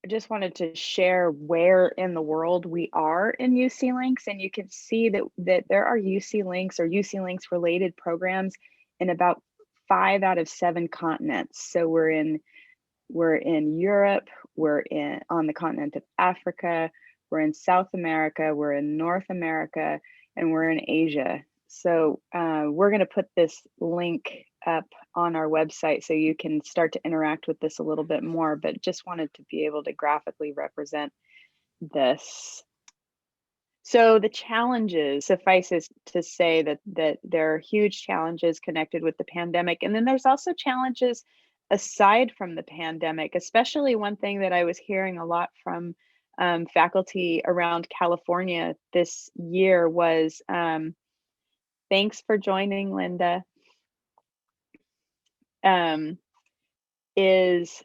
just wanted to share where in the world we are in UC Links, and you can see that there are UC Links or UC Links related programs in about 5 out of 7 continents. So we're in Europe, on the continent of Africa, we're in South America, we're in North America, and we're in Asia. So we're going to put this link up on our website so you can start to interact with this a little bit more, but just wanted to be able to graphically represent this. So the challenges, suffices to say that there are huge challenges connected with the pandemic. And then there's also challenges aside from the pandemic, especially one thing that I was hearing a lot from faculty around California this year was, thanks for joining, Linda, is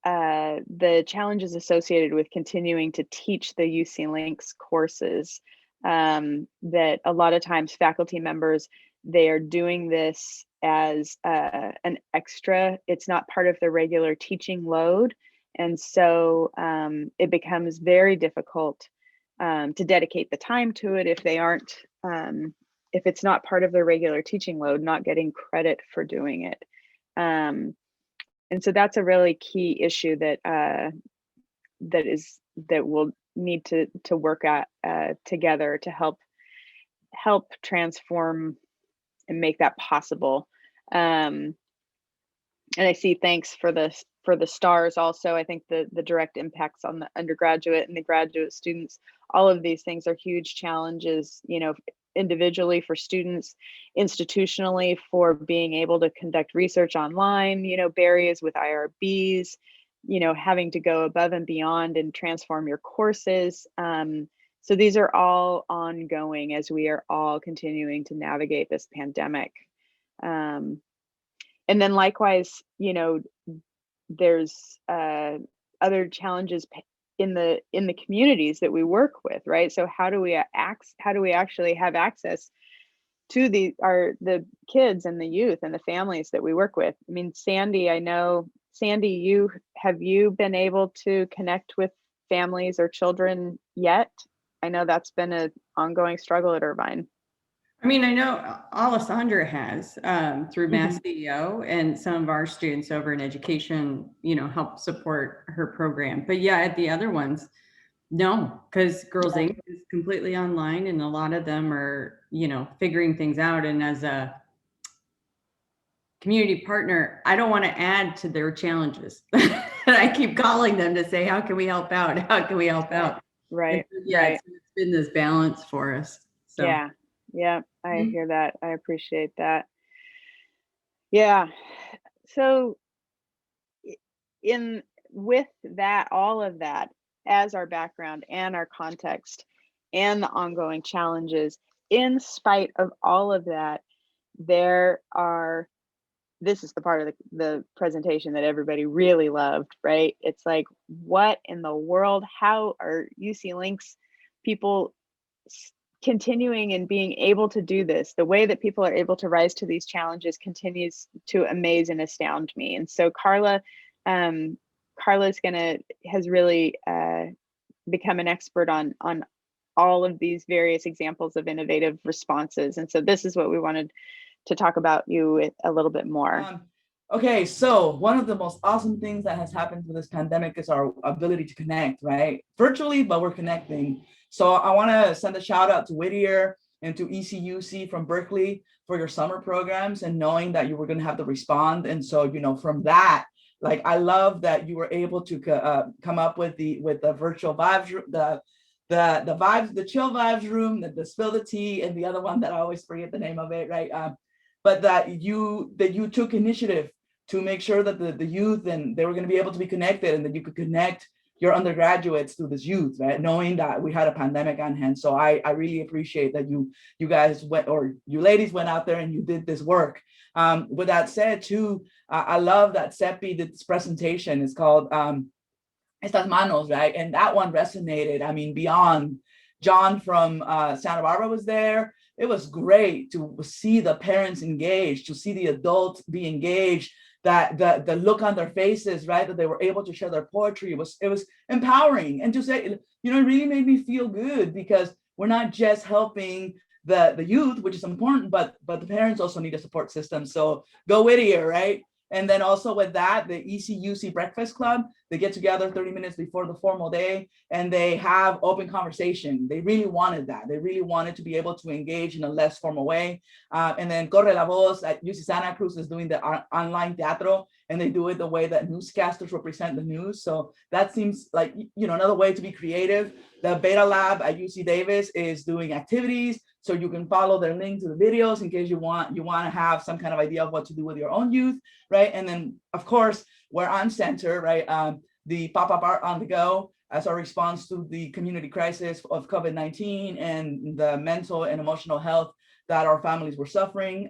the challenges associated with continuing to teach the UC Links courses, that a lot of times faculty members, they are doing this as an extra. It's not part of the regular teaching load. And so it becomes very difficult to dedicate the time to it if they aren't, if it's not part of their regular teaching load, not getting credit for doing it. And so that's a really key issue that we'll need to work at together to help transform and make that possible. And I see thanks for the stars also. I think the direct impacts on the undergraduate and the graduate students, all of these things are huge challenges, individually for students, institutionally for being able to conduct research online, barriers with IRBs, having to go above and beyond and transform your courses. So these are all ongoing as we are all continuing to navigate this pandemic. And then likewise, there's other challenges in the communities that we work with, right? So how do we actually have access to the kids and the youth and the families that we work with? I mean, Sandy, I know, Sandy, have you been able to connect with families or children yet? I know that's been an ongoing struggle at Irvine. I mean, I know Alessandra has through Mass Mhm. CEO, and some of our students over in education, help support her program. But yeah, at the other ones, no, because Girls Yeah. Inc. is completely online, and a lot of them are, figuring things out. And as a community partner, I don't want to add to their challenges. I keep calling them to say, how can we help out? How can we help Right. out? And Right. so, yeah, Right. it's been this balance for us. So, Yeah. Yeah. I mhm. hear that. I appreciate that. Yeah. So in with that, all of that as our background and our context and the ongoing challenges, in spite of all of that, there are this is the part of the presentation that everybody really loved, right? It's like, what in the world? How are UC Links people continuing and being able to do this? The way that people are able to rise to these challenges continues to amaze and astound me. And so um, has really become an expert on all of these various examples of innovative responses. And so this is what we wanted to talk about you a little bit more. Okay, so one of the most awesome things that has happened with this pandemic is our ability to connect, right? Virtually, but we're connecting. So I want to send a shout out to Whittier and to ECUC from Berkeley for your summer programs and knowing that you were going to have to respond. And so, from that, like, I love that you were able to come up with the virtual vibes, the vibes, the chill vibes room, the spill the tea, and the other one that I always forget the name of it, right? But that you took initiative to make sure that the youth and they were going to be able to be connected, and that you could connect your undergraduates to this youth, right? Knowing that we had a pandemic on hand. So I really appreciate that you guys went, or you ladies went out there and you did this work. With that said too, I love that Seppi did this presentation. It's called Estas Manos, right? And that one resonated. I mean, beyond John from Santa Barbara was there. It was great to see the parents engaged, to see the adults be engaged, that the look on their faces, right, that they were able to share their poetry, it was empowering. And to say, you know, it really made me feel good, because we're not just helping the youth, which is important, but the parents also need a support system. So go Whittier, right? And then also with that, the ECUC Breakfast Club, they get together 30 minutes before the formal day and they have open conversation. They really wanted that. They really wanted to be able to engage in a less formal way. And then Corre la Voz at UC Santa Cruz is doing the online teatro, and they do it the way that newscasters represent the news. So that seems like, you know, another way to be creative. The Beta Lab at UC Davis is doing activities, so you can follow their link to the videos in case you want to have some kind of idea of what to do with your own youth, right? And then, of course, where I'm centered, right, the Pop-Up Art on the Go as a response to the community crisis of COVID-19 and the mental and emotional health that our families were suffering,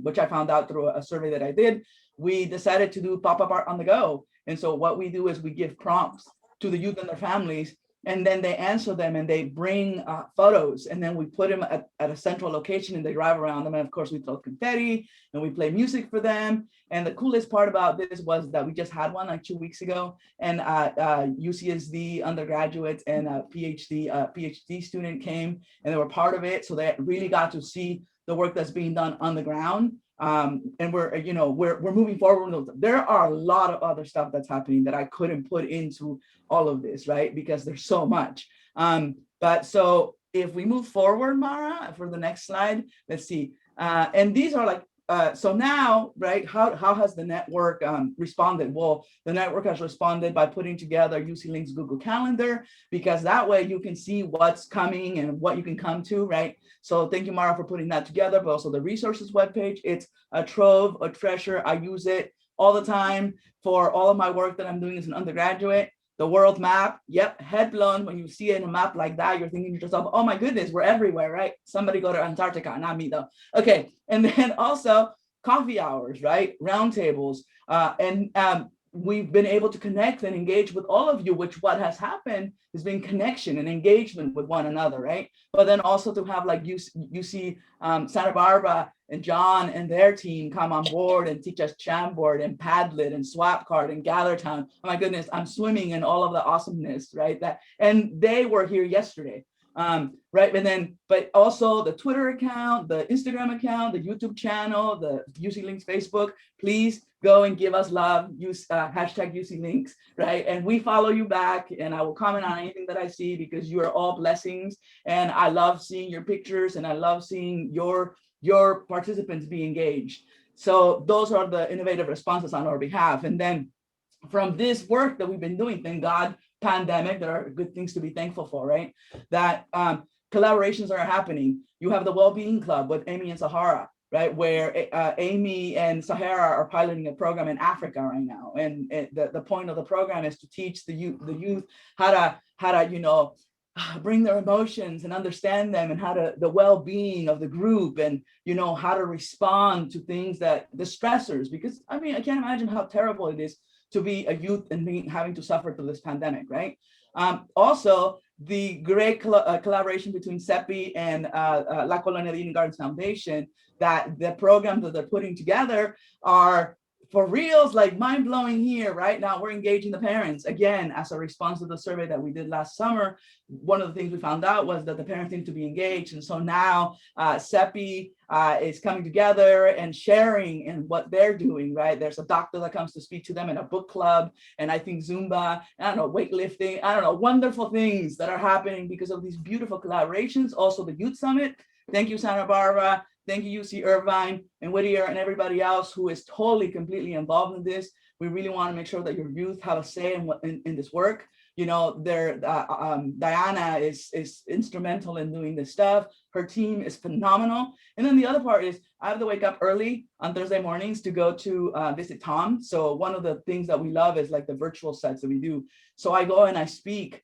which I found out through a survey that I did. We decided to do Pop-Up Art on the Go. And so what we do is we give prompts to the youth and their families, and then they answer them and they bring photos, and then we put them at a central location and they drive around them. And of course we throw confetti and we play music for them. And the coolest part about this was that we just had one like 2 weeks ago, and UCSD undergraduates and a PhD student came and they were part of it. So they really got to see the work that's being done on the ground. And we're moving forward. There are a lot of other stuff that's happening that I couldn't put into all of this, right? Because there's so much. But so if we move forward, Mara, for the next slide, let's see. And these are like, so now, right, how has the network responded? Well, the network has responded by putting together UC Link's Google Calendar, because that way you can see what's coming and what you can come to, right? So thank you, Mara, for putting that together, but also the resources webpage. It's a trove, a treasure. I use it all the time for all of my work that I'm doing as an undergraduate. The world map, yep, head blown. When you see it in a map like that, you're thinking to yourself, oh my goodness, we're everywhere, right? Somebody go to Antarctica, not me though. Okay, and then also coffee hours, right? Roundtables, and we've been able to connect and engage with all of you, which what has happened has been connection and engagement with one another, right? But then also to have like UC Santa Barbara and John and their team come on board and teach us Jamboard and Padlet and Swapcard and GatherTown. Oh my goodness, I'm swimming in all of the awesomeness, right? And they were here yesterday. Right, and then, but also the Twitter account, the Instagram account, the YouTube channel, the UC Links Facebook, please go and give us love, use hashtag UC Links, right? And we follow you back, and I will comment on anything that I see, because you are all blessings. And I love seeing your pictures, and I love seeing your participants be engaged. So those are the innovative responses on our behalf. And then from this work that we've been doing, thank God, pandemic, there are good things to be thankful for, right? That collaborations are happening. You have the Wellbeing Club with Amy and Sahara, right? Where Amy and Sahara are piloting a program in Africa right now. And the point of the program is to teach the youth how to, you know, bring their emotions and understand them, and how to the well-being of the group, and, you know, how to respond to things that the stressors, because I mean, I can't imagine how terrible it is to be a youth and having to suffer through this pandemic, right? Also, the great collaboration between CEPI and La Colonia de Eden Gardens Foundation, that the programs that they're putting together are for reals, like mind-blowing here. Right now, we're engaging the parents. Again, as a response to the survey that we did last summer, one of the things we found out was that the parents need to be engaged. And so now CEPI is coming together and sharing in what they're doing, right? There's a doctor that comes to speak to them in a book club, and I think Zumba, I don't know, weightlifting, I don't know, wonderful things that are happening because of these beautiful collaborations. Also the Youth Summit. Thank you, Santa Barbara. Thank you, UC Irvine and Whittier and everybody else who is totally, completely involved in this. We really want to make sure that your youth have a say in this work. You know, Diana is instrumental in doing this stuff. Her team is phenomenal. And then the other part is I have to wake up early on Thursday mornings to go to visit Tom. So one of the things that we love is like the virtual sets that we do. So I go and I speak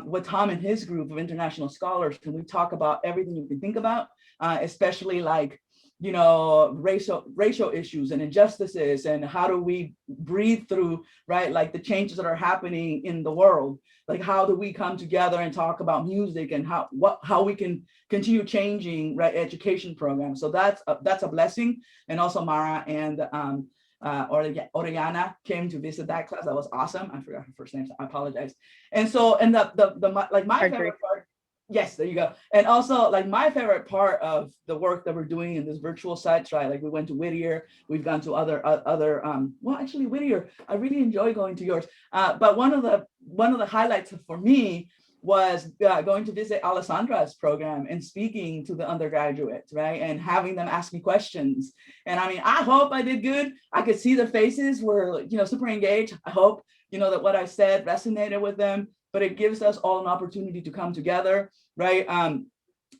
with Tom and his group of international scholars, and we talk about everything you can think about, especially like, you know, racial issues and injustices, and how do we breathe through, right, like the changes that are happening in the world. Like, how do we come together and talk about music, and how we can continue changing, right, education programs. So that's a blessing. And also Mara and Oriana came to visit that class. That was awesome. I forgot her first name, so I apologize. And so, and my favorite part, yes, there you go. And also, like, my favorite part of the work that we're doing in this virtual sites, right? Like, we went to Whittier, we've gone to other well, actually Whittier, I really enjoy going to yours. But one of the highlights for me was going to visit Alessandra's program and speaking to the undergraduates, right? And having them ask me questions. And I mean, I hope I did good. I could see their faces were, you know, super engaged. I hope, you know, that what I said resonated with them, but it gives us all an opportunity to come together, right?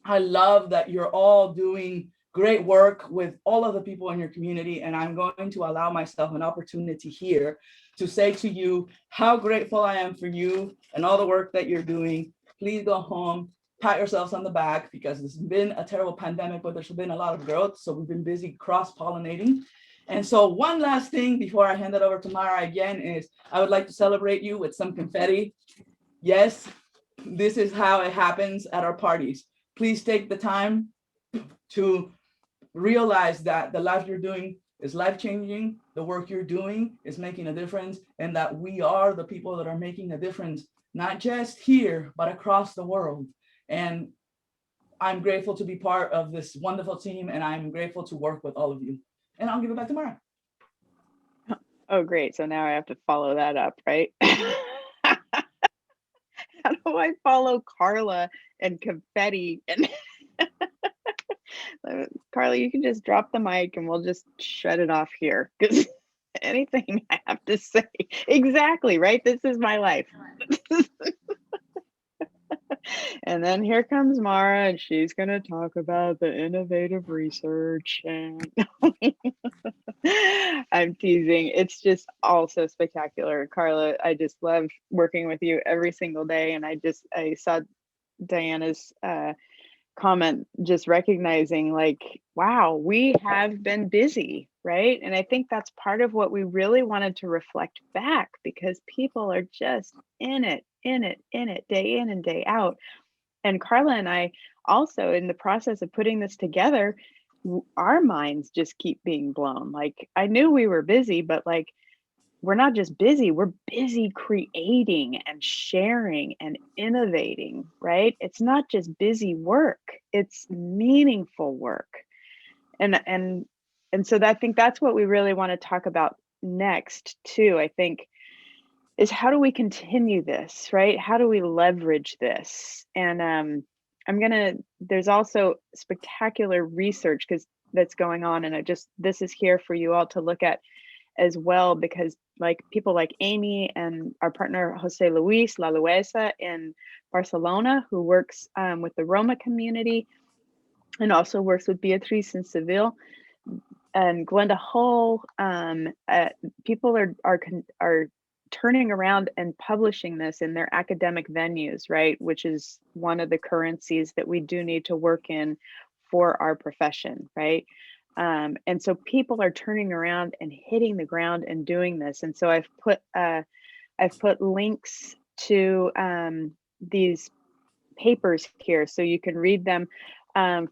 I love that you're all doing great work with all of the people in your community. And I'm going to allow myself an opportunity here to say to you how grateful I am for you and all the work that you're doing. Please go home, pat yourselves on the back, because it's been a terrible pandemic, but there's been a lot of growth. So we've been busy cross-pollinating. And so one last thing before I hand it over to Mara again is I would like to celebrate you with some confetti. Yes, this is how it happens at our parties. Please take the time to realize that the life you're doing is life-changing, the work you're doing is making a difference, and that we are the people that are making a difference, not just here, but across the world. And I'm grateful to be part of this wonderful team, and I'm grateful to work with all of you. And I'll give it back to Mara. Oh, great. So now I have to follow that up, right? How do I follow Carla and confetti? And Carla, you can just drop the mic and we'll just shut it off here, because anything I have to say, exactly, right? This is my life. And then here comes Mara, and she's going to talk about the innovative research. And I'm teasing. It's just all so spectacular. Carla, I just love working with you every single day. And I saw Diana's comment, just recognizing, like, wow, we have been busy, right? And I think that's part of what we really wanted to reflect back, because people are just in it, day in and day out. And Carla and I also, in the process of putting this together, our minds just keep being blown. Like, I knew we were busy, but like, we're not just busy, we're busy creating and sharing and innovating, right? It's not just busy work, it's meaningful work. And so I think that's what we really want to talk about next too, I think, is how do we continue this, right? How do we leverage this? And there's also spectacular research that's going on, and this is here for you all to look at as well, because like people like Amy and our partner Jose Luis Laluesa in Barcelona, who works with the Roma community and also works with Beatriz in Seville, and Glenda Hull, people are turning around and publishing this in their academic venues, right? Which is one of the currencies that we do need to work in for our profession, right? And so people are turning around and hitting the ground and doing this. And so I've put links to these papers here, so you can read them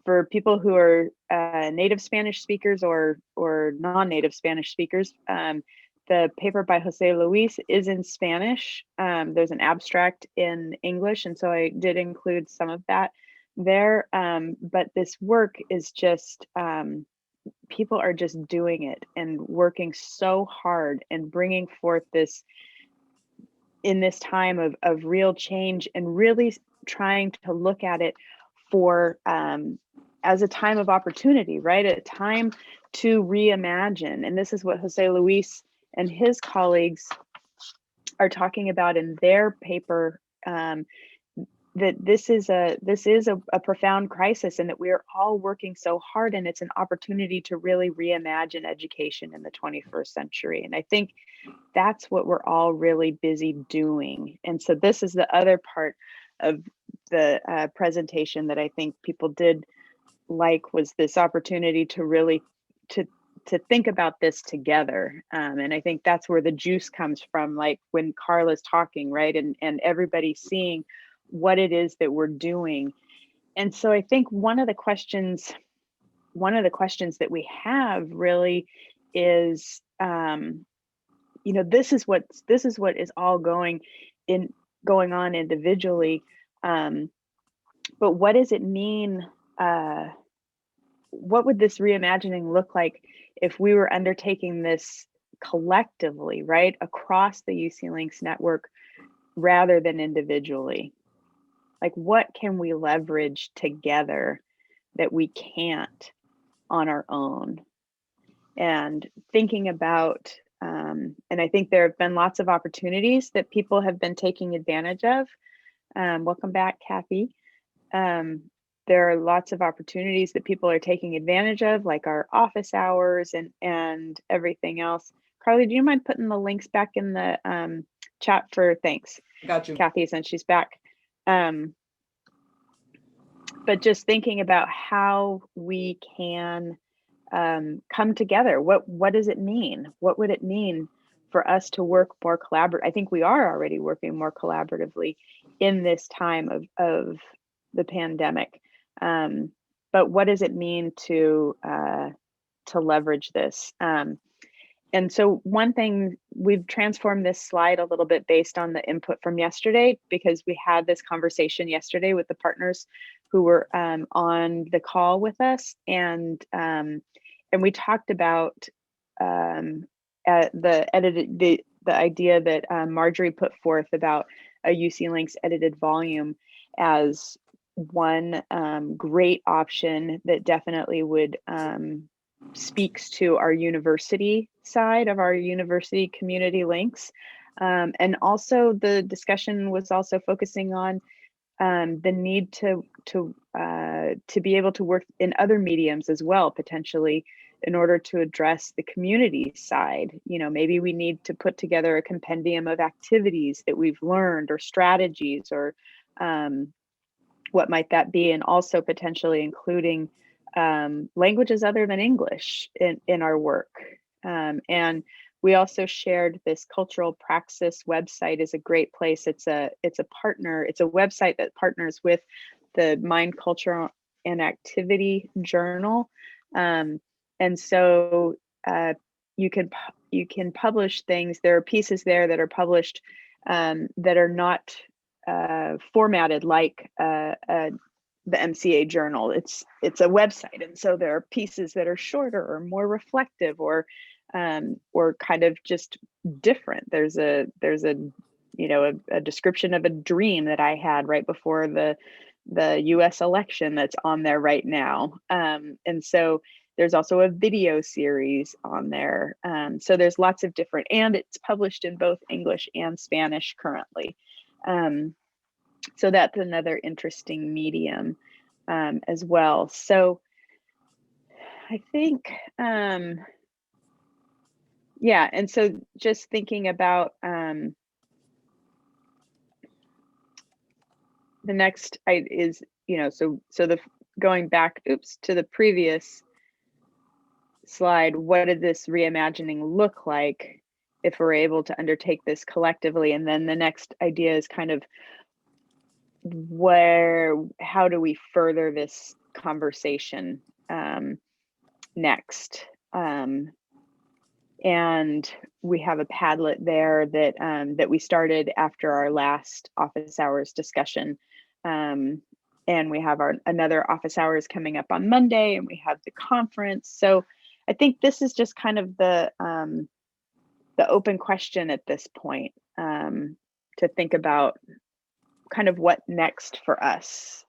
for people who are native Spanish speakers or non-native Spanish speakers. The paper by Jose Luis is in Spanish. There's an abstract in English, and so I did include some of that there. But this work is just, people are just doing it and working so hard and bringing forth this in this time of real change, and really trying to look at it for as a time of opportunity, right? A time to reimagine. And this is what Jose Luis and his colleagues are talking about in their paper, that this is a profound crisis, and that we are all working so hard, and it's an opportunity to really reimagine education in the 21st century. And I think that's what we're all really busy doing. And so this is the other part of the presentation that I think people did like, was this opportunity to really to think about this together. And I think that's where the juice comes from, like when Carla's talking, right? And everybody seeing what it is that we're doing. And so I think one of the questions that we have really is, this is what is all going on individually. But what does it mean? What would this reimagining look like if we were undertaking this collectively, right, across the UC Links network rather than individually? Like, what can we leverage together that we can't on our own? And thinking about, and I think there have been lots of opportunities that people have been taking advantage of. Welcome back, Kathy. There are lots of opportunities that people are taking advantage of, like our office hours and everything else. Carly, do you mind putting the links back in the chat for thanks? Got you. Kathy, since she's back. But just thinking about how we can come together. What does it mean? What would it mean for us to work more collaboratively? I think we are already working more collaboratively in this time of the pandemic. But what does it mean to leverage this? And so one thing, we've transformed this slide a little bit based on the input from yesterday, because we had this conversation yesterday with the partners who were on the call with us, and we talked about the idea that Marjorie put forth about a UC Links edited volume as one great option that definitely would speaks to our university side of our university community links. And also the discussion was also focusing on the need to be able to work in other mediums as well, potentially, in order to address the community side. Maybe we need to put together a compendium of activities that we've learned, or strategies, or what might that be, and also potentially including languages other than English in our work. And we also shared this Cultural Praxis website is a great place. It's a website that partners with the Mind, Culture, and Activity Journal. And so you can publish things. There are pieces there that are published that are not formatted like the MCA journal. It's a website, and so there are pieces that are shorter or more reflective, or kind of just different. There's a description of a dream that I had right before the US election that's on there right now. And so there's also a video series on there. So there's lots of different, and it's published in both English and Spanish currently. So that's another interesting medium as well. So I think, yeah, and so just thinking about the next is, so the going back, to the previous slide, what did this reimagining look like if we're able to undertake this collectively? And then the next idea is kind of how do we further this conversation next? And we have a Padlet there that we started after our last office hours discussion. And we have another office hours coming up on Monday, and we have the conference. So I think this is just kind of the open question at this point, to think about kind of what next for us.